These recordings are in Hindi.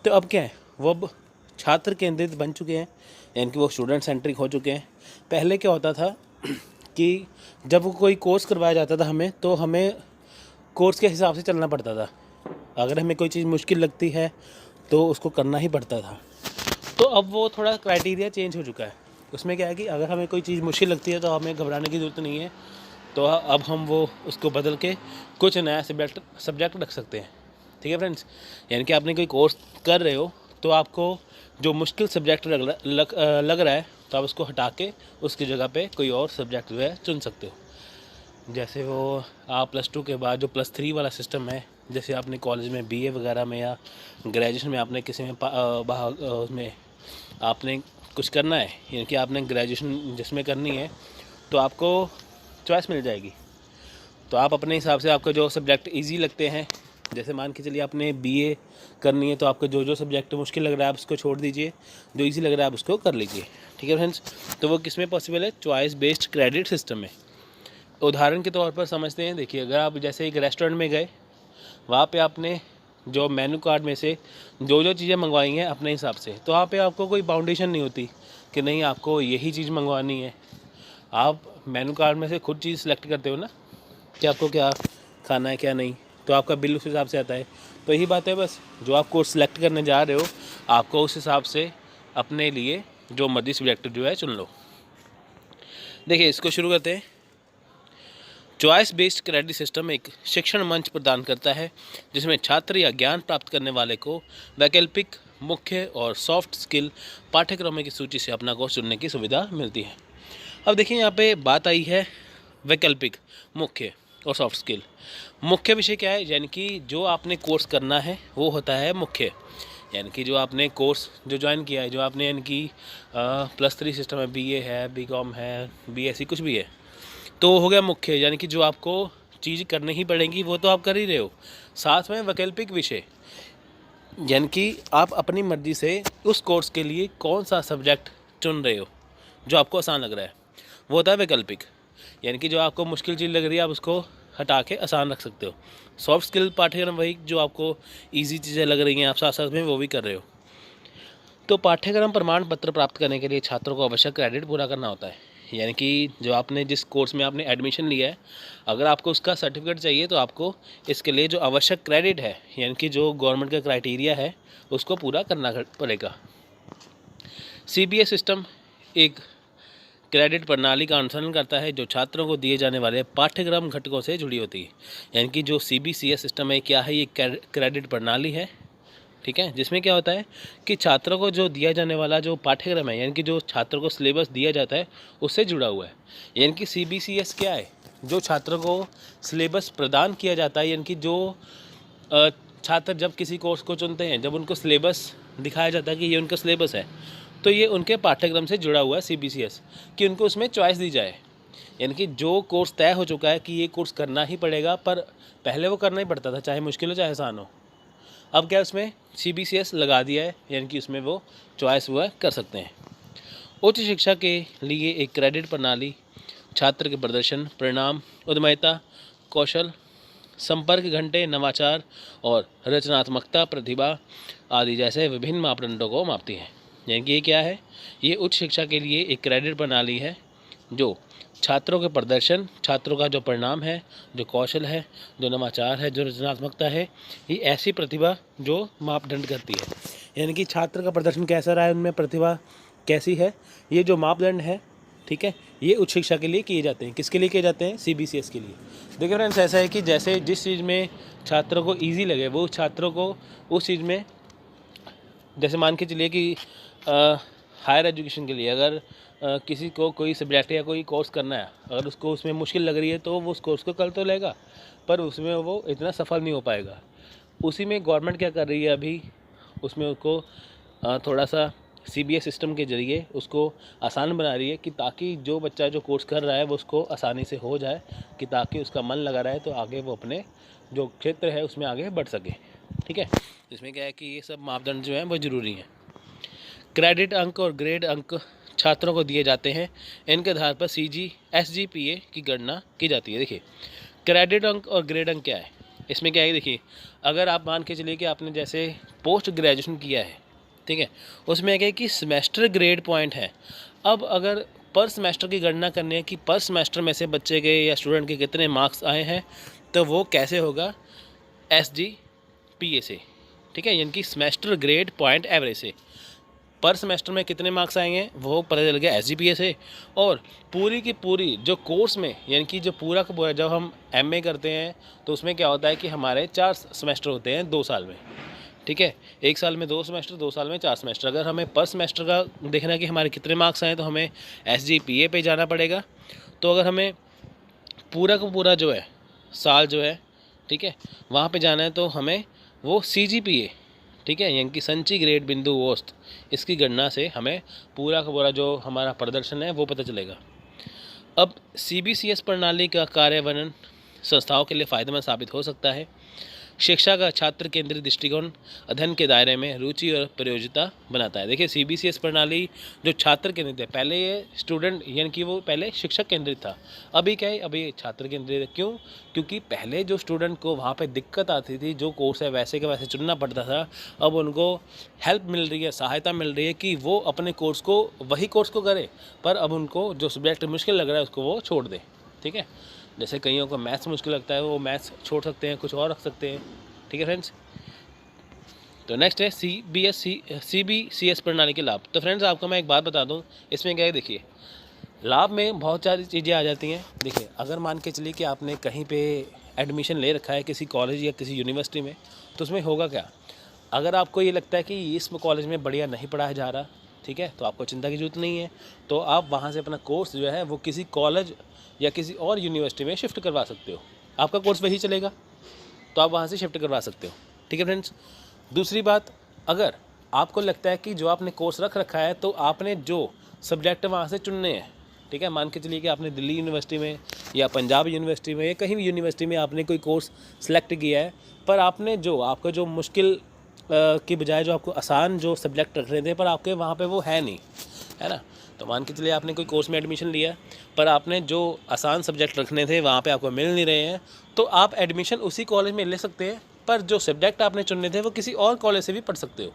तो अब क्या है, वो अब छात्र केंद्रित बन चुके हैं, यानी कि वो स्टूडेंट सेंट्रिक हो चुके हैं। पहले क्या होता था कि जब वो कोई कोर्स करवाया जाता था हमें, तो हमें कोर्स के हिसाब से चलना पड़ता था। अगर हमें कोई चीज़ मुश्किल लगती है तो उसको करना ही पड़ता था। तो अब वो थोड़ा क्राइटेरिया चेंज हो चुका है। उसमें क्या है कि अगर हमें कोई चीज़ मुश्किल लगती है तो हमें घबराने की ज़रूरत नहीं है। तो अब हम वो उसको बदल के कुछ नया सब्जेक्ट रख सकते हैं। ठीक है फ्रेंड्स, यानी कि आपने कोई कोर्स कर रहे हो तो आपको जो मुश्किल सब्जेक्ट लग रहा है तो आप उसको हटा के उसकी जगह पे कोई और सब्जेक्ट जो है चुन सकते हो। जैसे वो आप +2 के बाद जो +3 वाला सिस्टम है, जैसे आपने कॉलेज में BA वगैरह में या ग्रेजुएशन में आपने किसी में उसमें आपने कुछ करना है, यानी कि आपने ग्रेजुएशन जिसमें करनी है तो आपको चॉइस मिल जाएगी। तो आप अपने हिसाब से आपको जो सब्जेक्ट इजी लगते हैं, जैसे मान के चलिए आपने BA करनी है तो आपको जो जो सब्जेक्ट मुश्किल लग रहा है आप उसको छोड़ दीजिए, जो इजी लग रहा है आप उसको कर लीजिए। ठीक है फ्रेंड्स, तो वो किस में पॉसिबल है? चॉइस बेस्ड क्रेडिट सिस्टम में। उदाहरण के तौर पर समझते हैं, देखिए अगर आप जैसे एक रेस्टोरेंट में गए, वहाँ पे आपने जो मेन्यू कार्ड में से जो जो चीज़ें मंगवाई हैं अपने हिसाब से, तो वहाँ पे आपको कोई बाउंडेशन नहीं होती कि नहीं आपको यही चीज़ मंगवानी है। आप मेन्यू कार्ड में से खुद चीज़ सेलेक्ट करते हो ना कि आपको क्या खाना है क्या नहीं, तो आपका बिल उस हिसाब से आता है। तो यही बात है, बस जो आप कोर्स सेलेक्ट करने जा रहे हो आपको उस हिसाब से अपने लिए जो मर्जी सब्जेक्ट जो है चुन लो। देखिए इसको शुरू करते हैं। चॉइस बेस्ड क्रेडिट सिस्टम एक शिक्षण मंच प्रदान करता है जिसमें छात्र या ज्ञान प्राप्त करने वाले को वैकल्पिक, मुख्य और सॉफ्ट स्किल पाठ्यक्रमों की सूची से अपना कोर्स चुनने की सुविधा मिलती है। अब देखिए यहाँ पे बात आई है वैकल्पिक, मुख्य और सॉफ्ट स्किल। मुख्य विषय क्या है? यानी कि जो आपने कोर्स करना है वो होता है मुख्य, यानी कि जो आपने कोर्स जो ज्वाइन किया है, जो आपने यानी कि +3 सिस्टम है, BA है, BCom है, BSc कुछ भी है, तो हो गया मुख्य। यानी कि जो आपको चीज़ करनी ही पड़ेगी वो तो आप कर ही रहे हो। साथ में वैकल्पिक विषय, यानी कि आप अपनी मर्ज़ी से उस कोर्स के लिए कौन सा सब्जेक्ट चुन रहे हो जो आपको आसान लग रहा है, वो होता है वैकल्पिक। यानी कि जो आपको मुश्किल चीज़ लग रही है आप उसको हटा के आसान रख सकते हो। सॉफ्ट स्किल पाठ्यक्रम वही जो आपको ईजी चीज़ें लग रही हैं आप साथ साथ में वो भी कर रहे हो। तो पाठ्यक्रम प्रमाण पत्र प्राप्त करने के लिए छात्रों को आवश्यक क्रेडिट पूरा करना होता है। यानी कि जो आपने जिस कोर्स में आपने एडमिशन लिया है, अगर आपको उसका सर्टिफिकेट चाहिए तो आपको इसके लिए जो आवश्यक क्रेडिट है, यानी कि जो गवर्नमेंट का क्राइटेरिया है, उसको पूरा करना पड़ेगा। CBS सिस्टम एक क्रेडिट प्रणाली का अनुसरण करता है जो छात्रों को दिए जाने वाले पाठ्यक्रम घटकों से जुड़ी होती है। यानी कि जो CBCS सिस्टम है क्या है? ये क्रेडिट प्रणाली है। ठीक है, जिसमें क्या होता है कि छात्रों को जो दिया जाने वाला जो पाठ्यक्रम है, यानी कि जो छात्रों को सिलेबस दिया जाता है उससे जुड़ा हुआ है। यानी कि CBCS क्या है? जो छात्रों को सिलेबस प्रदान किया जाता है, यानी कि जो छात्र जब किसी कोर्स को चुनते हैं, जब उनको सिलेबस दिखाया जाता है कि ये उनका सिलेबस है, तो ये उनके पाठ्यक्रम से जुड़ा हुआ है CBCS, कि उनको उसमें चॉइस दी जाए। यानी कि जो कोर्स तय हो चुका है कि ये कोर्स करना ही पड़ेगा, पर पहले वो करना ही पड़ता था, चाहे मुश्किल हो चाहे आसान हो। अब क्या उसमें CBCS लगा दिया है, यानी कि उसमें वो चॉइस वो कर सकते हैं। उच्च शिक्षा के लिए एक क्रेडिट प्रणाली छात्र के प्रदर्शन, परिणाम, उद्यमिता, कौशल, संपर्क घंटे, नवाचार और रचनात्मकता, प्रतिभा आदि जैसे विभिन्न मापदंडों को मापती है। यानी कि ये क्या है? ये उच्च शिक्षा के लिए एक क्रेडिट प्रणाली है जो छात्रों के प्रदर्शन, छात्रों का जो परिणाम है, जो कौशल है, जो नवाचार है, जो रचनात्मकता है, ये ऐसी प्रतिभा जो मापदंड करती है। यानी कि छात्र का प्रदर्शन कैसा रहा है, उनमें प्रतिभा कैसी है, ये जो मापदंड है, ठीक है, ये उच्च शिक्षा के लिए किए जाते हैं। किसके लिए किए जाते हैं? CBCS के लिए। देखिए फ्रेंड्स, ऐसा है कि जैसे जिस चीज़ में छात्रों को ईजी लगे वो छात्रों को उस चीज़ में, जैसे मान के चलिए कि हायर एजुकेशन के लिए अगर किसी को कोई सब्जेक्ट या कोई कोर्स करना है, अगर उसको उसमें मुश्किल लग रही है तो वो उस कोर्स को कर तो लेगा, पर उसमें वो इतना सफल नहीं हो पाएगा। उसी में गवर्नमेंट क्या कर रही है अभी, उसमें उसको थोड़ा सा CBS सिस्टम के ज़रिए उसको आसान बना रही है कि ताकि जो बच्चा जो कोर्स कर रहा है वो उसको आसानी से हो जाए, कि ताकि उसका मन लगा रहे तो आगे वो अपने जो क्षेत्र है उसमें आगे बढ़ सके। ठीक है, इसमें क्या है कि ये सब मापदंड जो हैं वो ज़रूरी हैं। क्रेडिट अंक और ग्रेड अंक छात्रों को दिए जाते हैं। इनके आधार पर SGPA की गणना की जाती है। देखिए क्रेडिट अंक और ग्रेड अंक क्या है? इसमें क्या है देखिए, अगर आप मान के चलिए कि आपने जैसे पोस्ट ग्रेजुएशन किया है, ठीक है, उसमें क्या है कि सेमेस्टर ग्रेड पॉइंट है। अब अगर पर सेमेस्टर की गणना करनी है कि पर सेमेस्टर में से बच्चे के या स्टूडेंट के कितने मार्क्स आए हैं, तो वो कैसे होगा, SGPA से, ठीक है, यानी कि सेमेस्टर ग्रेड पॉइंट एवरेज से। पर सेमेस्टर में कितने मार्क्स आएंगे वो पता चल गया SGPA से। और पूरी की पूरी जो कोर्स में, यानी कि जो पूरा का पूरा, जब हम MA करते हैं तो उसमें क्या होता है कि हमारे 4 सेमेस्टर होते हैं 2 साल में, ठीक है, 1 साल में 2 सेमेस्टर, 2 साल में 4 सेमेस्टर। अगर हमें पर सेमेस्टर का देखना है कि हमारे कितने मार्क्स आए, तो हमें SGPA पे जाना पड़ेगा। तो अगर हमें पूरा का पूरा जो है साल जो है, ठीक है, वहाँ पे जाना है, तो हमें वो CGPA, ठीक है, यानी कि संचयी ग्रेड बिंदु औसत, इसकी गणना से हमें पूरा का पूरा जो हमारा प्रदर्शन है वो पता चलेगा। अब CBCS प्रणाली का कार्यान्वयन संस्थाओं के लिए फ़ायदेमंद साबित हो सकता है। शिक्षा का छात्र केंद्रित दृष्टिकोण अध्ययन के दायरे में रुचि और प्रयोज्यता बनाता है। देखिए CBCS प्रणाली जो छात्र केंद्रित है, पहले ये स्टूडेंट यानी कि वो पहले शिक्षक केंद्रित था, अभी क्या है, अभी छात्र केंद्रित है। क्यों? क्योंकि पहले जो स्टूडेंट को वहाँ पे दिक्कत आती थी, जो कोर्स है वैसे के वैसे चुनना पड़ता था, अब उनको हेल्प मिल रही है, सहायता मिल रही है कि वो अपने कोर्स को, वही कोर्स को करें, पर अब उनको जो सब्जेक्ट मुश्किल लग रहा है उसको वो छोड़ दें, ठीक है। जैसे कईयों को मैथ्स मुश्किल लगता है, वो मैथ्स छोड़ सकते हैं, कुछ और रख सकते हैं, ठीक है फ्रेंड्स। तो नेक्स्ट है CBCS प्रणाली के लाभ। तो फ्रेंड्स आपको मैं एक बात बता दूं, इसमें क्या है देखिए, लाभ में बहुत सारी चीज़ें आ जाती हैं। देखिए अगर मान के चलिए कि आपने कहीं पे एडमिशन ले रखा है किसी कॉलेज या किसी यूनिवर्सिटी में, तो उसमें होगा क्या, अगर आपको ये लगता है कि इस कॉलेज में बढ़िया नहीं पढ़ाया जा रहा, ठीक है, तो आपको चिंता की जरूरत नहीं है, तो आप वहाँ से अपना कोर्स जो है वो किसी कॉलेज या किसी और यूनिवर्सिटी में शिफ्ट करवा सकते हो। आपका कोर्स वही चलेगा, तो आप वहाँ से शिफ्ट करवा सकते हो, ठीक है फ्रेंड्स। दूसरी बात, अगर आपको लगता है कि जो आपने कोर्स रख रखा है, तो आपने जो सब्जेक्ट वहाँ से चुनने हैं, ठीक है, मान के चलिए कि आपने दिल्ली यूनिवर्सिटी में या पंजाब यूनिवर्सिटी में या कहीं भी यूनिवर्सिटी में आपने कोई कोर्स सेलेक्ट किया है, पर आपने जो आपका जो मुश्किल की बजाय जो आपको आसान जो सब्जेक्ट रख रहे थे, पर आपके वहाँ पे वो है नहीं, है ना। तो मान के चलिए आपने कोई कोर्स में एडमिशन लिया, पर आपने जो आसान सब्जेक्ट रखने थे वहाँ पे आपको मिल नहीं रहे हैं, तो आप एडमिशन उसी कॉलेज में ले सकते हैं, पर जो सब्जेक्ट आपने चुनने थे वो किसी और कॉलेज से भी पढ़ सकते हो,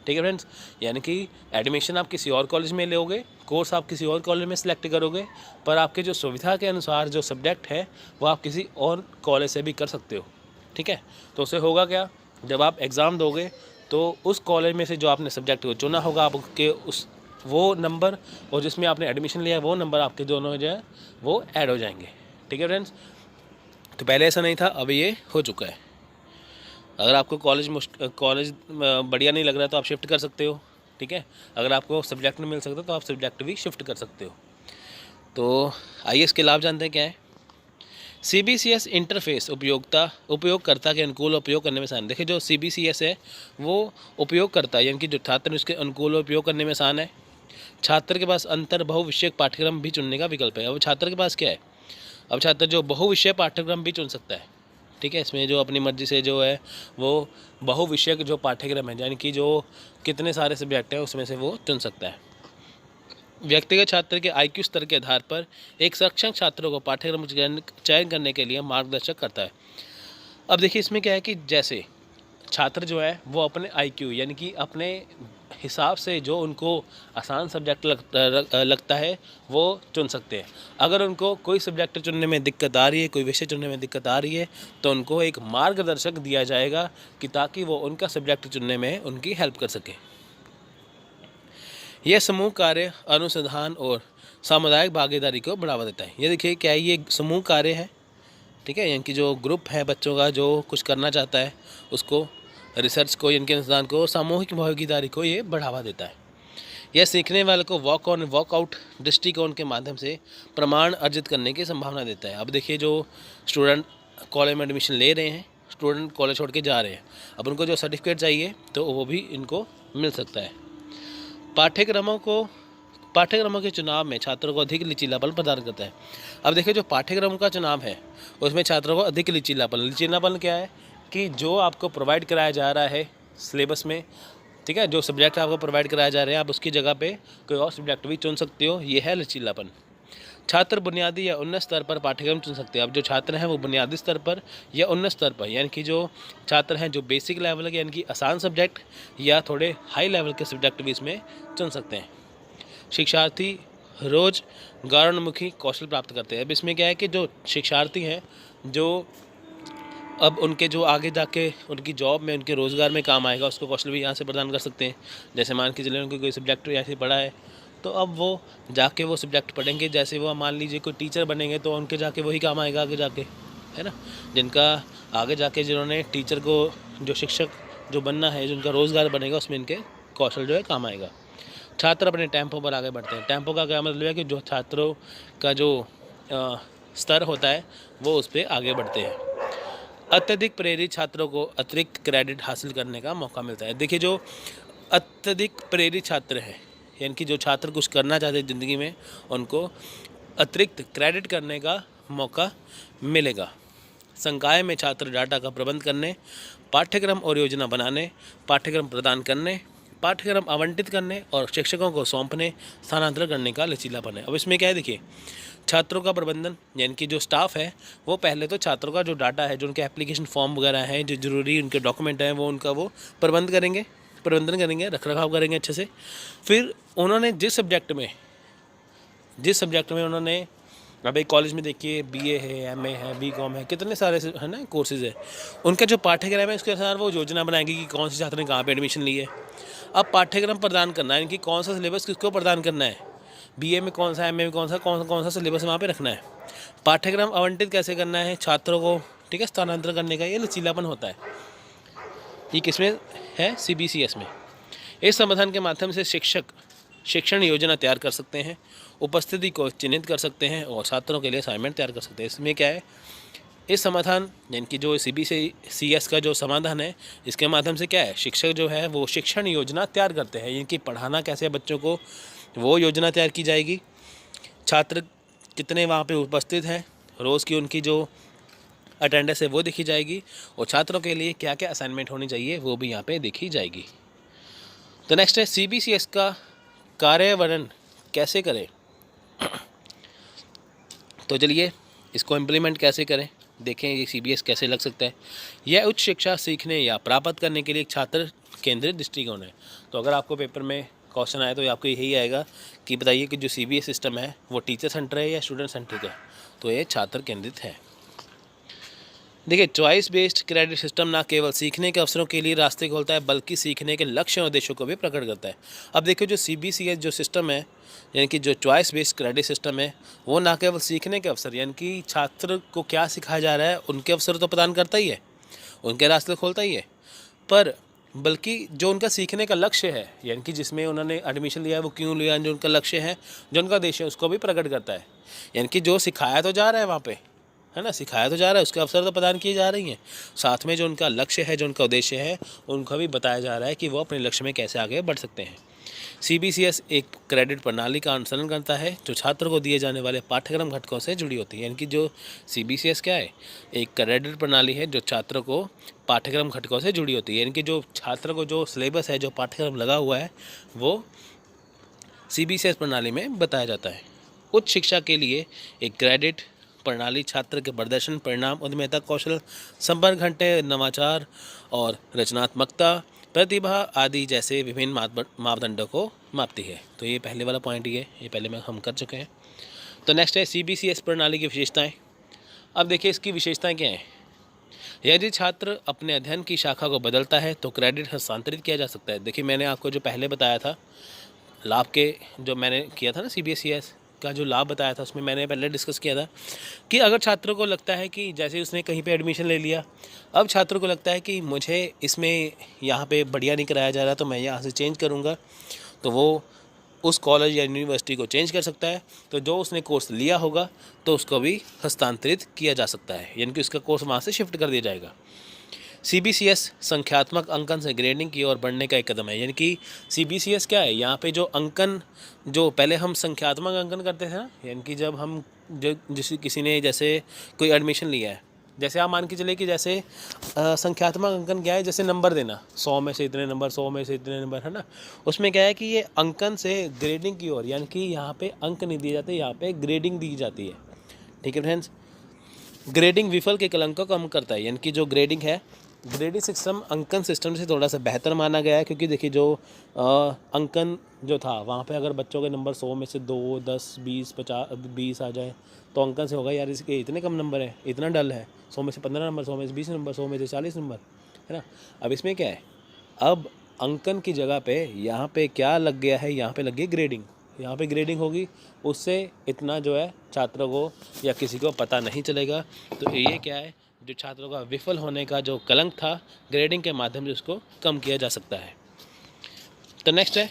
ठीक है फ्रेंड्स। यानी कि एडमिशन आप किसी और कॉलेज में लोगे, कोर्स आप किसी और कॉलेज में सिलेक्ट करोगे, पर आपके जो सुविधा के अनुसार जो सब्जेक्ट है वो आप किसी और कॉलेज से भी कर सकते हो, ठीक है। तो उससे होगा क्या, जब आप एग्ज़ाम दोगे तो उस कॉलेज में से जो आपने सब्जेक्ट को चुना होगा, आपके उस वो नंबर और जिसमें आपने एडमिशन लिया है वो नंबर आपके दोनों जो है वो ऐड हो जाएंगे, ठीक है फ्रेंड्स। तो पहले ऐसा नहीं था, अभी ये हो चुका है। अगर आपको कॉलेज बढ़िया नहीं लग रहा तो आप शिफ्ट कर सकते हो, ठीक है। अगर आपको सब्जेक्ट नहीं मिल सकता तो आप सब्जेक्ट भी शिफ्ट कर सकते हो। तो आइए इसके लाभ जानते हैं क्या है। CBCS इंटरफेस उपयोगकर्ता के अनुकूल उपयोग करने में आसान। देखिए जो CBCS है वो उपयोगकर्ता यानी कि जो छात्र उसके अनुकूल उपयोग करने में आसान है। छात्र के पास अंतर बहुविषयक पाठ्यक्रम भी चुनने का विकल्प है। अब छात्र के पास क्या है, अब छात्र जो बहुविषय पाठ्यक्रम भी चुन सकता है, ठीक है। इसमें जो अपनी मर्जी से जो है वो बहुविषयक जो पाठ्यक्रम है, यानी कि जो कितने सारे सब्जेक्ट हैं उसमें से वो चुन सकता है। व्यक्तिगत छात्र के IQ स्तर के आधार पर एक सक्षम छात्रों को पाठ्यक्रम चयन करने के लिए मार्गदर्शक करता है। अब देखिए इसमें क्या है कि जैसे छात्र जो है वो अपने IQ यानी कि अपने हिसाब से जो उनको आसान सब्जेक्ट लगता है वो चुन सकते हैं। अगर उनको कोई सब्जेक्ट चुनने में दिक्कत आ रही है, कोई विषय चुनने में दिक्कत आ रही है, तो उनको एक मार्गदर्शक दिया जाएगा कि ताकि वो उनका सब्जेक्ट चुनने में उनकी हेल्प कर सके। यह समूह कार्य अनुसंधान और सामुदायिक भागीदारी को बढ़ावा देता है। ये देखिए क्या है, ये समूह कार्य है, ठीक है, यानी कि जो ग्रुप है बच्चों का जो कुछ करना चाहता है उसको, रिसर्च को यानी कि अनुसंधान को, सामूहिक भागीदारी को ये बढ़ावा देता है। यह सीखने वाले को वॉक ऑन वॉक आउट दृष्टिकोण के माध्यम से प्रमाण अर्जित करने की संभावना देता है। अब देखिए जो स्टूडेंट कॉलेज में एडमिशन ले रहे हैं, स्टूडेंट कॉलेज छोड़ के जा रहे हैं, अब उनको जो सर्टिफिकेट चाहिए तो वो भी इनको मिल सकता है। पाठ्यक्रमों के चुनाव में छात्रों को अधिक लचीलापन प्रदान करता है। अब देखिए जो पाठ्यक्रम का चुनाव है उसमें छात्रों को अधिक लचीलापन क्या है कि जो आपको प्रोवाइड कराया जा रहा है सिलेबस में, ठीक है, जो सब्जेक्ट आपको प्रोवाइड कराया जा रहे हैं आप उसकी जगह पे कोई और सब्जेक्ट भी चुन सकते हो, ये है लचीलापन। छात्र बुनियादी या उन्नत स्तर पर पाठ्यक्रम चुन सकते हैं। अब जो छात्र हैं वो बुनियादी स्तर पर या उन्नत स्तर पर, यानी कि जो छात्र हैं जो बेसिक लेवल के यानी कि आसान सब्जेक्ट या थोड़े हाई लेवल के सब्जेक्ट भी इसमें चुन सकते हैं। शिक्षार्थी रोजगारोन्मुखी कौशल प्राप्त करते हैं। अब इसमें क्या है कि जो शिक्षार्थी हैं जो अब उनके जो आगे जाके उनकी जॉब में उनके रोज़गार में काम आएगा उसको कौशल भी यहाँ से प्रदान कर सकते हैं। जैसे मान के चलिए उनको कोई सब्जेक्ट ऐसे पढ़ा है तो अब वो जाके वो सब्जेक्ट पढ़ेंगे। जैसे वो मान लीजिए कोई टीचर बनेंगे तो उनके जाके वही काम आएगा आगे जाके, है ना। जिनका आगे जाके जिन्होंने टीचर को जो शिक्षक जो बनना है जिनका रोज़गार बनेगा उसमें इनके कौशल जो है काम आएगा। छात्र अपने टेम्पो पर आगे बढ़ते हैं। टेम्पो का क्या मतलब है कि जो छात्रों का जो स्तर होता है वो उस पर आगे बढ़ते हैं। अत्यधिक प्रेरित छात्रों को अतिरिक्त क्रेडिट हासिल करने का मौका मिलता है। देखिए जो अत्यधिक प्रेरित छात्र हैं यानी कि जो छात्र कुछ करना चाहते हैं ज़िंदगी में उनको अतिरिक्त क्रेडिट करने का मौका मिलेगा। संकाय में छात्र डाटा का प्रबंध करने, पाठ्यक्रम और योजना बनाने, पाठ्यक्रम प्रदान करने, पाठ्यक्रम आवंटित करने और शिक्षकों को सौंपने स्थानांतरण करने का लचीलापन है। अब इसमें क्या है देखिए, छात्रों का प्रबंधन यानी कि जो स्टाफ है वो पहले तो छात्रों का जो डाटा है जो उनके एप्लीकेशन फॉर्म वगैरह हैं जो ज़रूरी उनके डॉक्यूमेंट हैं वो उनका वो प्रबंधन करेंगे, रख रखाव करेंगे अच्छे से। फिर उन्होंने जिस सब्जेक्ट में उन्होंने अब एक कॉलेज में देखिए बीए है, एमए है, बीकॉम है, कितने सारे है ना कोर्सेज़ है, उनका जो पाठ्यक्रम है उसके अनुसार वो योजना बनाएंगे कि कौन से छात्र ने कहाँ पे एडमिशन ली है। अब पाठ्यक्रम प्रदान करना है यानी कि कौन सा सिलेबस किसको प्रदान करना है, बीए में कौन सा, एमए में कौन सा सिलेबस वहाँ पे रखना है। पाठ्यक्रम आवंटित कैसे करना है छात्रों को, ठीक है, स्थानांतरण करने का ये लचीलापन होता है। ये किसमें है, CBCS में। इस समाधान के माध्यम से शिक्षक शिक्षण योजना तैयार कर सकते हैं, उपस्थिति को चिन्हित कर सकते हैं और छात्रों के लिए असाइनमेंट तैयार कर सकते हैं। इसमें क्या है, इस समाधान यानी कि जो CBCS का जो समाधान है इसके माध्यम से क्या है, शिक्षक जो है वो शिक्षण योजना तैयार करते हैं। यानी कि पढ़ाना कैसे है बच्चों को वो योजना तैयार की जाएगी। छात्र कितने वहाँ पे उपस्थित हैं, रोज़ की उनकी जो अटेंडेंस है वो देखी जाएगी और छात्रों के लिए क्या क्या असाइनमेंट होनी चाहिए वो भी यहाँ पे देखी जाएगी। तो नेक्स्ट है CBCS का कार्यान्वयन कैसे करें। तो चलिए इसको इम्प्लीमेंट कैसे करें देखें, ये CBS कैसे लग सकता है। यह उच्च शिक्षा सीखने या प्राप्त करने के लिए एक छात्र केंद्रित दृष्टिकोण है। तो अगर आपको पेपर में क्वेश्चन आए तो आपको यही आएगा कि बताइए कि जो CBS सिस्टम है वो टीचर सेंटर है या स्टूडेंट सेंट्रिक है, तो ये छात्र केंद्रित है। देखिए चॉइस बेस्ड क्रेडिट सिस्टम ना केवल सीखने के अवसरों के लिए रास्ते खोलता है बल्कि सीखने के लक्ष्य और उद्देश्यों को भी प्रकट करता है। अब देखिए जो CBCS जो सिस्टम है यानी कि जो चॉइस बेस्ड क्रेडिट सिस्टम है वो ना केवल सीखने के अवसर यानी कि छात्र को क्या सिखाया जा रहा है उनके अवसर तो प्रदान करता ही है, उनके रास्ते खोलता ही है, पर बल्कि जो उनका सीखने का लक्ष्य है यानी कि जिसमें उन्होंने एडमिशन लिया है वो क्यों लिया, जो उनका लक्ष्य है जो उनका उद्देश्य है उसको भी प्रकट करता है। यानी कि जो सिखाया तो जा रहा है वहाँ पे, है ना, सिखाया तो जा रहा है, उसके अवसर तो प्रदान किए जा रही हैं, साथ में जो उनका लक्ष्य है जो उनका उद्देश्य है उनका भी बताया जा रहा है कि वो अपने लक्ष्य में कैसे आगे बढ़ सकते हैं। CBCS एक क्रेडिट प्रणाली का अनुसरण करता है जो छात्र को दिए जाने वाले पाठ्यक्रम घटकों से जुड़ी होती है। यानी कि जो CBCS क्या है, एक क्रेडिट प्रणाली है जो छात्रों को पाठ्यक्रम घटकों से जुड़ी होती है। यानी कि जो छात्र को जो सिलेबस है जो पाठ्यक्रम लगा हुआ है वो CBCS प्रणाली में बताया जाता है। उच्च शिक्षा के लिए एक क्रेडिट प्रणाली छात्र के प्रदर्शन, परिणाम, उद्यमिता, कौशल, संपर्क घंटे, नवाचार और रचनात्मकता, प्रतिभा आदि जैसे विभिन्न मापदंडों को मापती है। तो ये पहले वाला पॉइंट ही है, ये पहले में हम कर चुके हैं। तो नेक्स्ट है CBCS प्रणाली की विशेषताएं। अब देखिए इसकी विशेषताएं क्या हैं। यदि छात्र अपने अध्ययन की शाखा को बदलता है तो क्रेडिट हस्तांतरित किया जा सकता है। देखिए मैंने आपको जो पहले बताया था लाभ के जो मैंने किया था ना CBCS का जो लाभ बताया था उसमें मैंने पहले डिस्कस किया था कि अगर छात्रों को लगता है कि जैसे उसने कहीं पे एडमिशन ले लिया, अब छात्रों को लगता है कि मुझे इसमें यहाँ पे बढ़िया नहीं कराया जा रहा तो मैं यहाँ से चेंज करूँगा, तो वो उस कॉलेज या यूनिवर्सिटी को चेंज कर सकता है। तो जो उसने कोर्स लिया होगा तो उसको भी हस्तांतरित किया जा सकता है, यानी कि उसका कोर्स वहाँ से शिफ्ट कर दिया जाएगा। CBCS संख्यात्मक अंकन से ग्रेडिंग की ओर बढ़ने का एक कदम है। यानी कि CBCS क्या है, यहाँ पे जो अंकन जो पहले हम संख्यात्मक अंकन करते थे ना, यानी कि जब हम जो किसी ने जैसे कोई एडमिशन लिया है जैसे आप मान के चले कि जैसे संख्यात्मक अंकन क्या है, जैसे नंबर देना 100 में से इतने नंबर, 100 में से इतने नंबर, है ना। उसमें क्या है कि ये अंकन से ग्रेडिंग की ओर, यानी कि यहाँ पे अंक नहीं दिए जाते, यहाँ पे ग्रेडिंग दी जाती है। ठीक है फ्रेंड्स, ग्रेडिंग विफल के कलंक को कम करता है, यानी कि जो ग्रेडिंग है, ग्रेडिंग सिस्टम अंकन सिस्टम से थोड़ा सा बेहतर माना गया है, क्योंकि देखिए जो अंकन जो था वहाँ पे अगर बच्चों के नंबर 100 में से 2, 10, 20, 50, 20 आ जाए तो अंकन से होगा यार इसके इतने कम नंबर है, इतना डल है, 100 में से 15 नंबर, 100 में से 20 नंबर, 100 में से 40 नंबर, है ना। अब इसमें क्या है, अब अंकन की जगह पे यहाँ पे क्या लग गया है, यहाँ पे लग गई ग्रेडिंग। यहाँ पे ग्रेडिंग होगी, उससे इतना जो है छात्रों को या किसी को पता नहीं चलेगा। तो ये क्या है, जो छात्रों का विफल होने का जो कलंक था, ग्रेडिंग के माध्यम से उसको कम किया जा सकता है। तो नेक्स्ट है,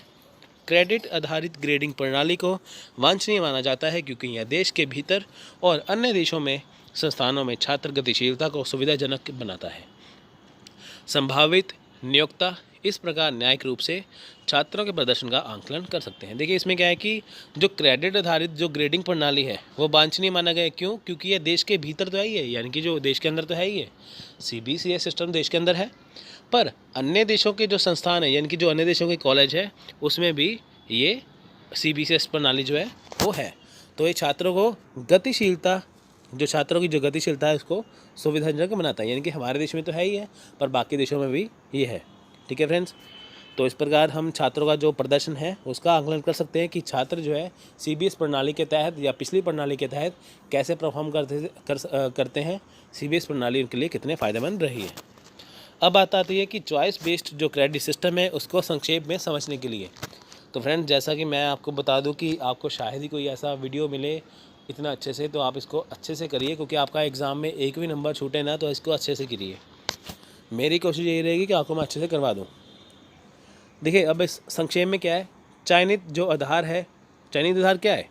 क्रेडिट आधारित ग्रेडिंग प्रणाली को वांछनीय माना जाता है, क्योंकि यह देश के भीतर और अन्य देशों में संस्थानों में छात्र गतिशीलता को सुविधाजनक बनाता है। संभावित नियोक्ता इस प्रकार न्यायिक रूप से छात्रों के प्रदर्शन का आंकलन कर सकते हैं। देखिए इसमें क्या है कि जो क्रेडिट आधारित जो ग्रेडिंग प्रणाली है वो वांछनीय माना गया है। क्यों? क्योंकि ये देश के भीतर तो है ही है, यानी कि जो देश के अंदर तो है ही है, CBCS सिस्टम देश के अंदर है, पर अन्य देशों के जो संस्थान है, यानी कि जो अन्य देशों के कॉलेज है, उसमें भी ये CBCS प्रणाली जो है वो है। तो ये छात्रों को गतिशीलता, जो छात्रों की जो गतिशीलता है उसको सुविधाजनक बनाता है, यानी कि हमारे देश में तो है ही है, पर बाकी देशों में भी ये है। ठीक है फ्रेंड्स, तो इस प्रकार हम छात्रों का जो प्रदर्शन है उसका आकलन कर सकते हैं कि छात्र जो है CBS प्रणाली के तहत या पिछली प्रणाली के तहत कैसे परफॉर्म करते हैं, CBS प्रणाली उनके लिए कितने फ़ायदेमंद रही है। अब बात आती है कि चॉइस बेस्ड जो क्रेडिट सिस्टम है उसको संक्षेप में समझने के लिए। तो फ्रेंड्स, जैसा कि मैं आपको बता दूं कि आपको शायद ही कोई ऐसा वीडियो मिले इतना अच्छे से, तो आप इसको अच्छे से करिए, क्योंकि आपका एग्ज़ाम में एक भी नंबर छूटे ना, तो इसको अच्छे से करिए। मेरी कोशिश यही रहेगी कि आपको मैं अच्छे से करवा दूँ। देखिए अब इस संक्षेप में क्या है, चयनित जो आधार है, चयनित आधार क्या है,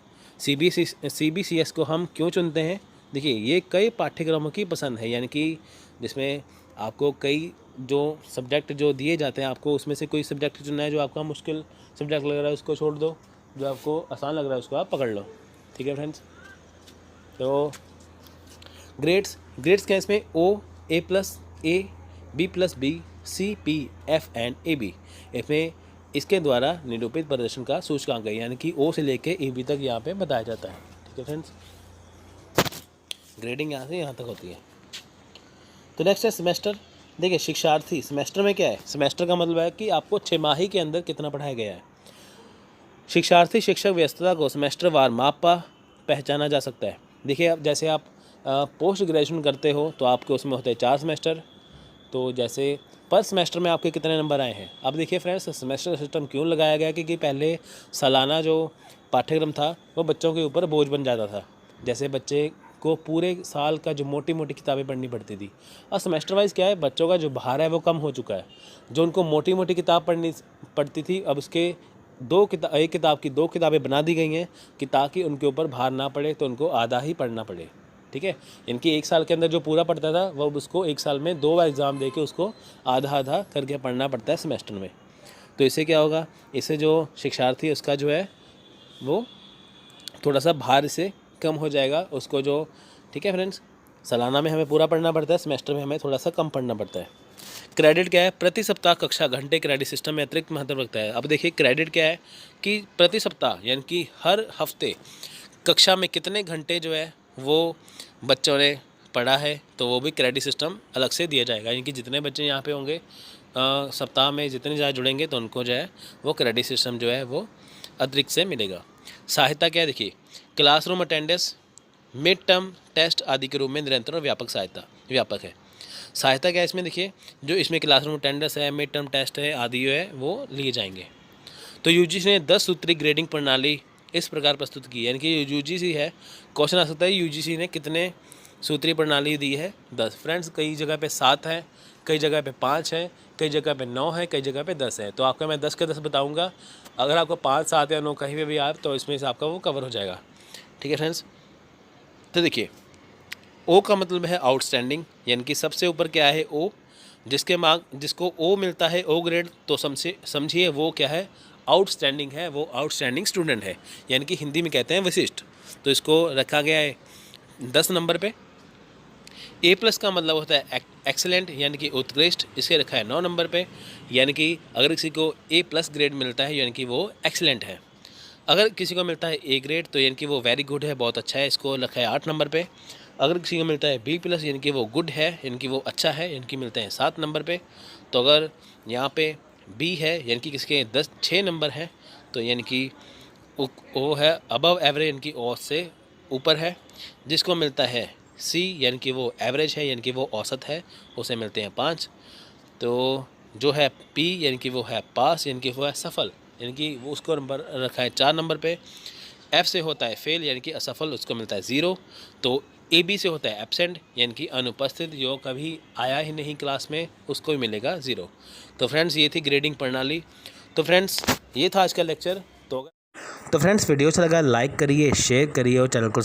CBCS को हम क्यों चुनते हैं। देखिए ये कई पाठ्यक्रमों की पसंद है, यानी कि जिसमें आपको कई जो सब्जेक्ट जो दिए जाते हैं, आपको उसमें से कोई सब्जेक्ट चुनना है। जो आपका मुश्किल सब्जेक्ट लग रहा है उसको छोड़ दो, जो आपको आसान लग रहा है उसको आप पकड़ लो। ठीक है फ्रेंड्स, तो ग्रेड्स क्या है इसमें, O, A+, B+B, C, P, F and AB। इसमें इसके द्वारा निरूपित प्रदर्शन का सूचकांक है, यानी कि O से लेके AB तक यहाँ पे बताया जाता है। ठीक है फ्रेंड्स, ग्रेडिंग यहाँ से यहाँ तक होती है। तो नेक्स्ट है सेमेस्टर। देखिए शिक्षार्थी, सेमेस्टर में क्या है, सेमेस्टर का मतलब है कि आपको 6 माही के अंदर कितना पढ़ाया गया है। शिक्षार्थी शिक्षक व्यस्तता को सेमेस्टर वार मापा पहचाना जा सकता है। देखिए अब जैसे आप पोस्ट ग्रेजुएशन करते हो तो आपके उसमें होते हैं 4 सेमेस्टर, तो जैसे पर सेमेस्टर में आपके कितने नंबर आए हैं। अब देखिए फ्रेंड्स, सेमेस्टर सिस्टम क्यों लगाया गया, क्योंकि पहले सालाना जो पाठ्यक्रम था वो बच्चों के ऊपर बोझ बन जाता था। जैसे बच्चे को पूरे साल का जो मोटी मोटी किताबें पढ़नी पड़ती थी, और सेमेस्टर वाइज क्या है, बच्चों का जो भार है वो कम हो चुका है। जो उनको मोटी मोटी किताब पढ़नी पड़ती थी, अब उसके एक किताब की 2 किताबें बना दी गई हैं कि ताकि उनके ऊपर भार ना पड़े, तो उनको आधा ही पढ़ना पड़े। ठीक है, इनकी 1 साल के अंदर जो पूरा पढ़ता था वो उसको 1 साल में 2 बार एग्ज़ाम दे के उसको आधा आधा करके पढ़ना पड़ता है सेमेस्टर में। तो इससे क्या होगा, इससे जो शिक्षार्थी है उसका जो है वो थोड़ा सा भार से कम हो जाएगा उसको जो। ठीक है फ्रेंड्स, सालाना में हमें पूरा पढ़ना पड़ता है, सेमेस्टर में हमें थोड़ा सा कम पढ़ना पड़ता है। क्रेडिट क्या है, प्रति सप्ताह कक्षा घंटे क्रेडिट सिस्टम में अतिरिक्त महत्व रखता है। अब देखिए क्रेडिट क्या है कि प्रति सप्ताह यानी कि हर हफ्ते कक्षा में कितने घंटे जो है वो बच्चों ने पढ़ा है, तो वो भी क्रेडिट सिस्टम अलग से दिया जाएगा। यानी कि जितने बच्चे यहाँ पे होंगे सप्ताह में जितने ज़्यादा जुड़ेंगे तो उनको जो है वो क्रेडिट सिस्टम जो है वो अतिरिक्त से मिलेगा। सहायता क्या है, देखिए classroom attendance, mid term test आदि के रूप में निरंतर और व्यापक व्यापक है। सहायता क्या है इसमें, देखिए जो इसमें क्लासरूम अटेंडेंस है, मिड टर्म टेस्ट है आदि जो है वो लिए जाएंगे। तो UGC ने 10 सूत्री ग्रेडिंग प्रणाली इस प्रकार प्रस्तुत की, यानी कि UGC है, क्वेश्चन आ सकता है UGC ने कितने सूत्री प्रणाली दी है, 10। फ्रेंड्स कई जगह पे 7 है, कई जगह पे 5 है, कई जगह पे 9 है, कई जगह पे 10 है। तो आपका मैं 10 के 10 बताऊंगा, अगर आपको 5, 7 या 9 कहीं पे भी आए तो इसमें से आपका वो कवर हो जाएगा। ठीक है फ्रेंड्स, तो देखिए O का मतलब है आउटस्टैंडिंग, यानी कि सबसे ऊपर क्या है O, जिसको O मिलता है O ग्रेड, तो समझिए वो क्या है, आउटस्टैंडिंग है, वो आउटस्टैंडिंग स्टूडेंट है, यानी कि हिंदी में कहते हैं विशिष्ट। तो इसको रखा गया है 10 नंबर पे। A+ का मतलब होता है एक्सेलेंट यानी कि उत्कृष्ट, इसके रखा है 9 नंबर पे, यानी कि अगर किसी को A+ ग्रेड मिलता है यानी कि वो एक्सेलेंट है। अगर किसी को मिलता है A ग्रेड तो यानी कि वो वेरी गुड है, बहुत अच्छा है, इसको रखा है 8 नंबर पे। अगर किसी को मिलता है B+ यानी कि वो गुड है, यानी कि वो अच्छा है, यानी कि मिलते हैं 7 नंबर पे। तो अगर यहाँ पे B है यानी कि किसी के 6 नंबर है तो यानी कि वो है अबव एवरेज यानी कि औसत से ऊपर है। जिसको मिलता है C यानी कि वो एवरेज है यानी कि वो औसत है, उसे मिलते हैं 5। तो जो है P यानी कि वो है पास यानी कि वो है सफल, यानी कि वो उसको नंबर रखा है 4 नंबर पे। F से होता है फेल यानी कि असफल, उसको मिलता है 0। तो AB से होता है एब्सेंट यानी कि अनुपस्थित, जो कभी आया ही नहीं क्लास में, उसको भी मिलेगा 0। तो फ्रेंड्स ये थी ग्रेडिंग प्रणाली। तो फ्रेंड्स ये था आज का लेक्चर। तो फ्रेंड्स वीडियो अच्छा लगा लाइक करिए, शेयर करिए और चैनल को